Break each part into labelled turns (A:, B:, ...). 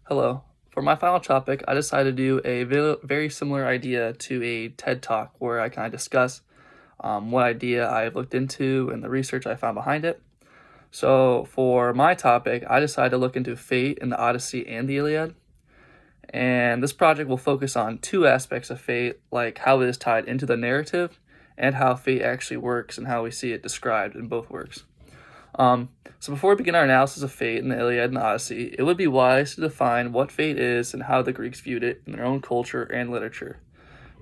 A: Hello. For my final topic, I decided to do a very similar idea to a TED Talk where I kind of discuss what idea I've looked into and the research I found behind it. So, for my topic, I decided to look into fate in the Odyssey and the Iliad. And this project will focus on two aspects of fate, like how it is tied into the narrative and how fate actually works and how we see it described in both works. So before we begin our analysis of fate in the Iliad and the Odyssey, it would be wise to define what fate is and how the Greeks viewed it in their own culture and literature.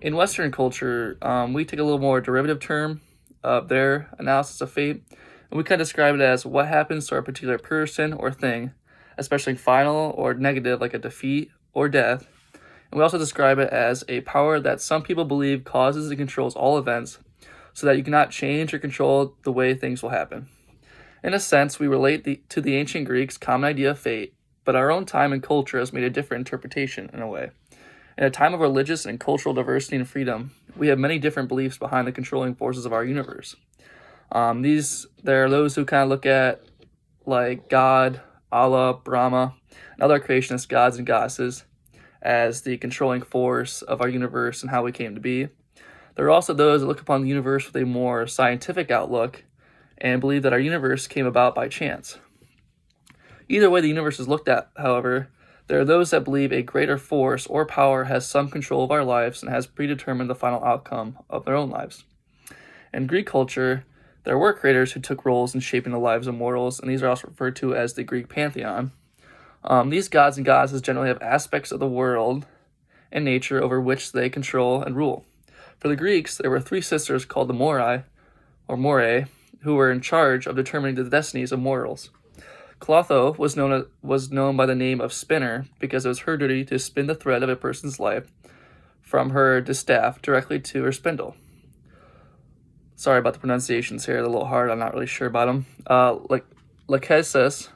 A: In Western culture, we take a little more derivative term of their analysis of fate, and we kind of describe it as what happens to a particular person or thing, especially final or negative like a defeat or death. And we also describe it as a power that some people believe causes and controls all events so that you cannot change or control the way things will happen. In a sense, we relate to the ancient Greeks' common idea of fate, but our own time and culture has made a different interpretation in a way. In a time of religious and cultural diversity and freedom, we have many different beliefs behind the controlling forces of our universe. There are those who kind of look at like God, Allah, Brahma, and other creationist gods and goddesses as the controlling force of our universe and how we came to be. There are also those that look upon the universe with a more scientific outlook and believe that our universe came about by chance. Either way the universe is looked at, however, there are those that believe a greater force or power has some control of our lives and has predetermined the final outcome of their own lives. In Greek culture, there were creators who took roles in shaping the lives of mortals, and these are also referred to as the Greek pantheon. These gods and goddesses generally have aspects of the world and nature over which they control and rule. For the Greeks, there were three sisters called the Morai, or Morae, who were in charge of determining the destinies of mortals. Clotho was known by the name of Spinner because it was her duty to spin the thread of a person's life from her distaff directly to her spindle. Sorry about the pronunciations here; they're a little hard. I'm not really sure about them. Lachesis,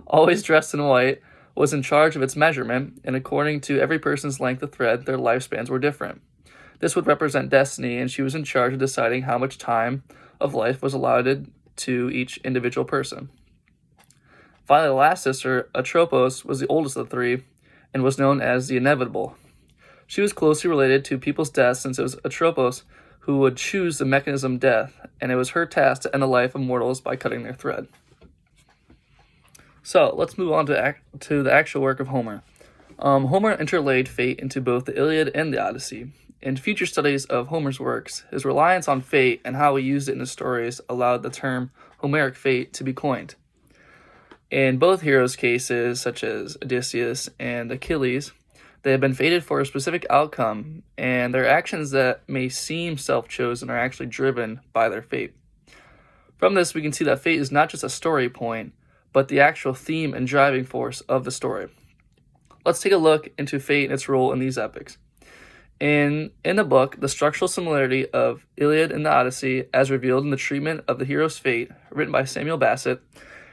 A: always dressed in white, was in charge of its measurement, and according to every person's length of thread, their lifespans were different. This would represent destiny, and she was in charge of deciding how much time of life was allotted to each individual person. Finally, the last sister, Atropos, was the oldest of the three and was known as the Inevitable. She was closely related to people's deaths since it was Atropos who would choose the mechanism of death, and it was her task to end the life of mortals by cutting their thread. So, let's move on to the actual work of Homer. Homer interlaid fate into both the Iliad and the Odyssey. In future studies of Homer's works, his reliance on fate and how he used it in his stories allowed the term Homeric fate to be coined. In both heroes' cases, such as Odysseus and Achilles, they have been fated for a specific outcome, and their actions that may seem self-chosen are actually driven by their fate. From this, we can see that fate is not just a story point, but the actual theme and driving force of the story. Let's take a look into fate and its role in these epics. In the book, the structural similarity of Iliad and the Odyssey, as revealed in the treatment of the hero's fate, written by Samuel Bassett,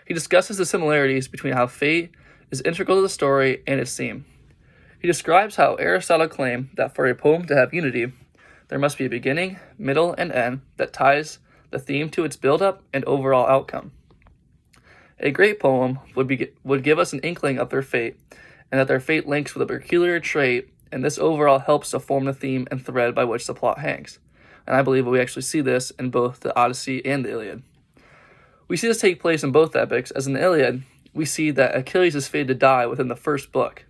A: he discusses the similarities between how fate is integral to the story and its theme. He describes how Aristotle claimed that for a poem to have unity, there must be a beginning, middle, and end that ties the theme to its build-up and overall outcome. A great poem would give us an inkling of their fate, and that their fate links with a peculiar trait, and this overall helps to form the theme and thread by which the plot hangs. And I believe we actually see this in both the Odyssey and the Iliad. We see this take place in both epics, as in the Iliad, we see that Achilles is fated to die within the first book.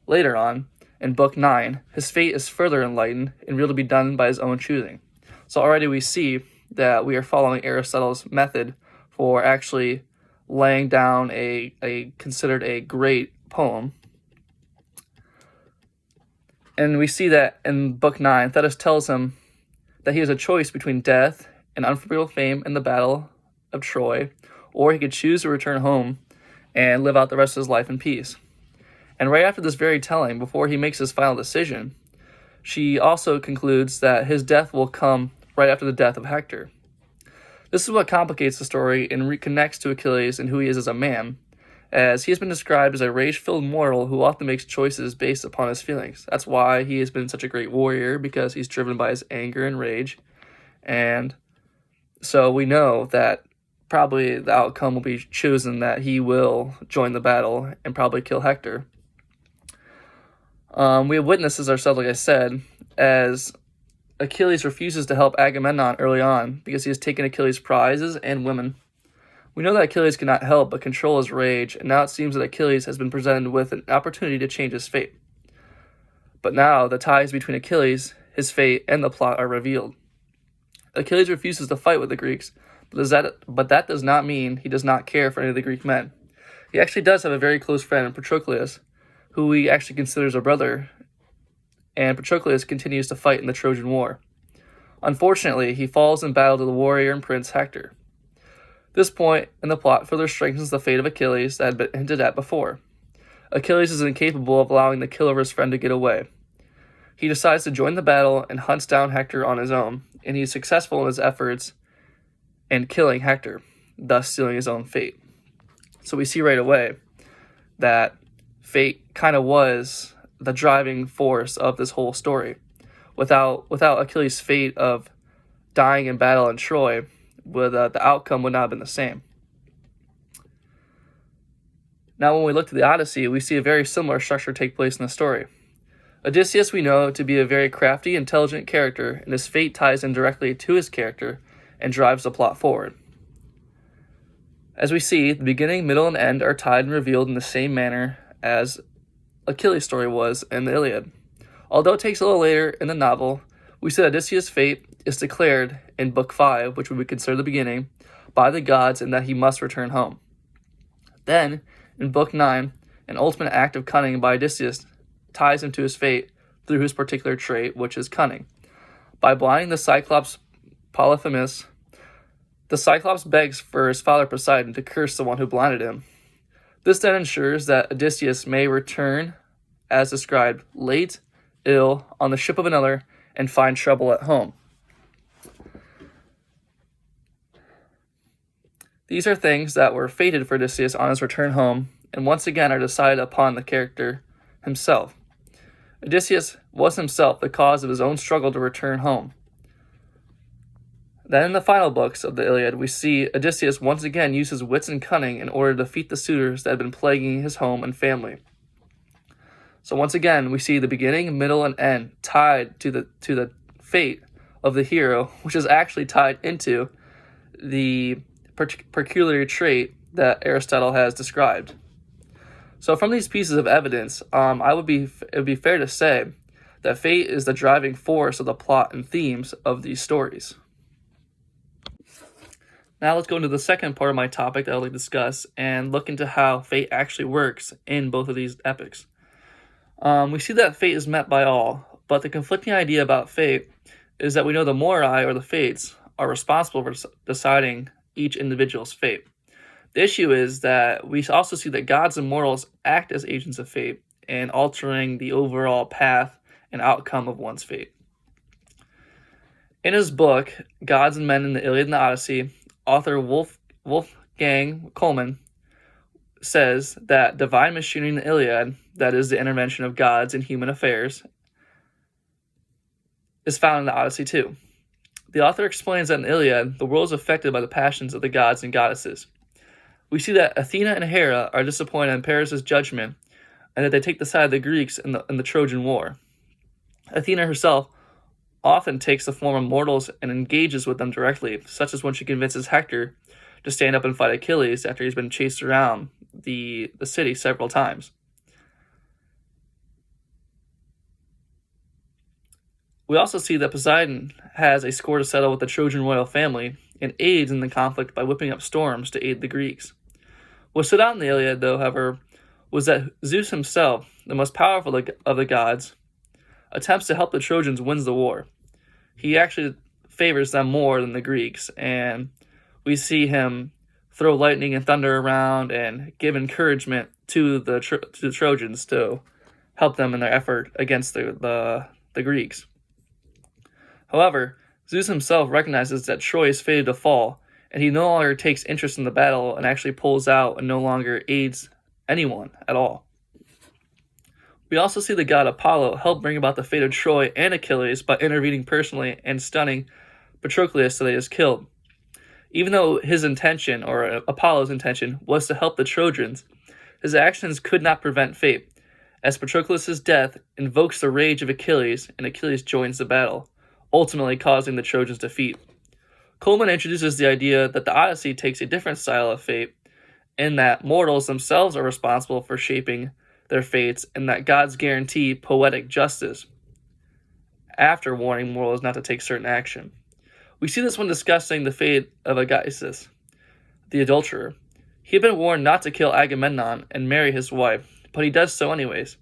A: Later on, in Book 9, his fate is further enlightened and revealed to be done by his own choosing. So already we see that we are following Aristotle's method for actually laying down considered a great poem. And we see that in Book 9, Thetis tells him that he has a choice between death and unforgettable fame in the battle of Troy, or he could choose to return home and live out the rest of his life in peace. And right after this very telling, before he makes his final decision, she also concludes that his death will come right after the death of Hector. This is what complicates the story and reconnects to Achilles and who he is as a man, as he has been described as a rage-filled mortal who often makes choices based upon his feelings. That's why he has been such a great warrior, because he's driven by his anger and rage. And so we know that probably the outcome will be chosen that he will join the battle and probably kill Hector. We have witnesses ourselves, like I said, as Achilles refuses to help Agamemnon early on because he has taken Achilles' prizes and women. We know that Achilles cannot help but control his rage, and now it seems that Achilles has been presented with an opportunity to change his fate. But now the ties between Achilles, his fate, and the plot are revealed. Achilles refuses to fight with the Greeks, but that does not mean he does not care for any of the Greek men. He actually does have a very close friend, Patroclus, who he actually considers a brother, and Patroclus continues to fight in the Trojan War. Unfortunately, he falls in battle to the warrior and prince Hector. This point in the plot further strengthens the fate of Achilles that had been hinted at before. Achilles is incapable of allowing the killer of his friend to get away. He decides to join the battle and hunts down Hector on his own, and he is successful in his efforts in killing Hector, thus sealing his own fate. So we see right away that fate kind of was the driving force of this whole story. Without Achilles' fate of dying in battle in Troy, the outcome would not have been the same. Now, when we look to the Odyssey, we see a very similar structure take place in the story. Odysseus we know to be a very crafty, intelligent character, and his fate ties in directly to his character and drives the plot forward. As we see, the beginning, middle, and end are tied and revealed in the same manner as Achilles' story was in the Iliad. Although it takes a little later in the novel, we see that Odysseus' fate is declared in Book 5, which we would consider the beginning, by the gods and that he must return home. Then, in Book 9, an ultimate act of cunning by Odysseus ties him to his fate through his particular trait, which is cunning. By blinding the Cyclops Polyphemus, the Cyclops begs for his father Poseidon to curse the one who blinded him. This then ensures that Odysseus may return, as described, late, ill, on the ship of another, and find trouble at home. These are things that were fated for Odysseus on his return home, and once again are decided upon the character himself. Odysseus was himself the cause of his own struggle to return home. Then in the final books of the Iliad, we see Odysseus once again use his wits and cunning in order to defeat the suitors that had been plaguing his home and family. So once again, we see the beginning, middle, and end tied to the fate of the hero, which is actually tied into the peculiar trait that Aristotle has described. So from these pieces of evidence, it would be fair to say that fate is the driving force of the plot and themes of these stories. Now let's go into the second part of my topic that I'd like to discuss and look into how fate actually works in both of these epics. We see that fate is met by all, but the conflicting idea about fate is that we know the Moirai, or the Fates, are responsible for deciding each individual's fate. The issue is that we also see that gods and mortals act as agents of fate and altering the overall path and outcome of one's fate. In his book, Gods and Men in the Iliad and the Odyssey, author Wolfgang Colman says that divine machinery in the Iliad, that is the intervention of gods in human affairs, is found in the Odyssey too. The author explains that in the Iliad, the world is affected by the passions of the gods and goddesses. We see that Athena and Hera are disappointed in Paris' judgment and that they take the side of the Greeks in the Trojan War. Athena herself often takes the form of mortals and engages with them directly, such as when she convinces Hector to stand up and fight Achilles after he's been chased around the city several times. We also see that Poseidon has a score to settle with the Trojan royal family and aids in the conflict by whipping up storms to aid the Greeks. What stood out in the Iliad, though, however, was that Zeus himself, the most powerful of the gods, attempts to help the Trojans win the war. He actually favors them more than the Greeks, and we see him throw lightning and thunder around and give encouragement to the Trojans to help them in their effort against the Greeks. However, Zeus himself recognizes that Troy is fated to fall, and he no longer takes interest in the battle and actually pulls out and no longer aids anyone at all. We also see the god Apollo help bring about the fate of Troy and Achilles by intervening personally and stunning Patroclus so that he is killed. Even though his intention, or Apollo's intention, was to help the Trojans, his actions could not prevent fate, as Patroclus' death invokes the rage of Achilles, and Achilles joins the battle, ultimately causing the Trojans' defeat. Coleman introduces the idea that the Odyssey takes a different style of fate, in that mortals themselves are responsible for shaping their fates, and that gods guarantee poetic justice after warning mortals not to take certain action. We see this when discussing the fate of Aegisthus, the adulterer. He had been warned not to kill Agamemnon and marry his wife, but he does so anyways.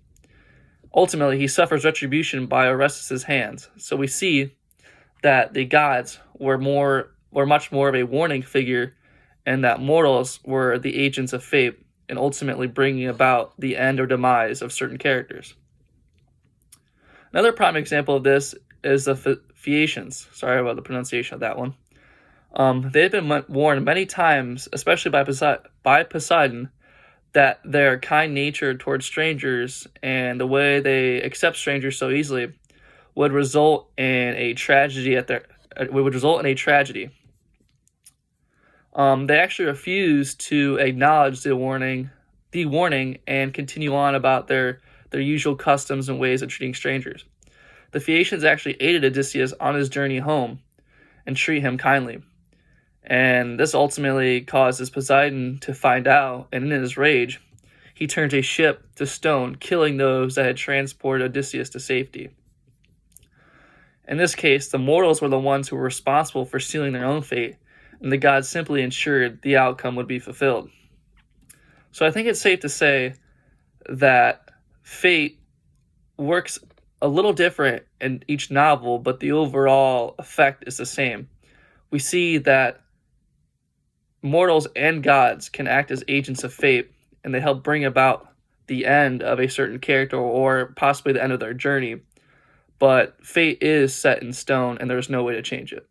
A: Ultimately, he suffers retribution by Orestes' hands, so we see that the gods were much more of a warning figure, and that mortals were the agents of fate, and ultimately bringing about the end or demise of certain characters. Another prime example of this is the Phaeacians. Sorry about the pronunciation of that one. They had been warned many times, especially by Poseidon, that their kind nature towards strangers and the way they accept strangers so easily would result in a tragedy. They actually refused to acknowledge the warning, and continue on about their usual customs and ways of treating strangers. The Phaeacians actually aided Odysseus on his journey home and treat him kindly. And this ultimately causes Poseidon to find out, and in his rage, he turns a ship to stone, killing those that had transported Odysseus to safety. In this case, the mortals were the ones who were responsible for sealing their own fate, and the gods simply ensured the outcome would be fulfilled. So I think it's safe to say that fate works a little different in each novel, but the overall effect is the same. We see that mortals and gods can act as agents of fate, and they help bring about the end of a certain character or possibly the end of their journey. But fate is set in stone, and there's no way to change it.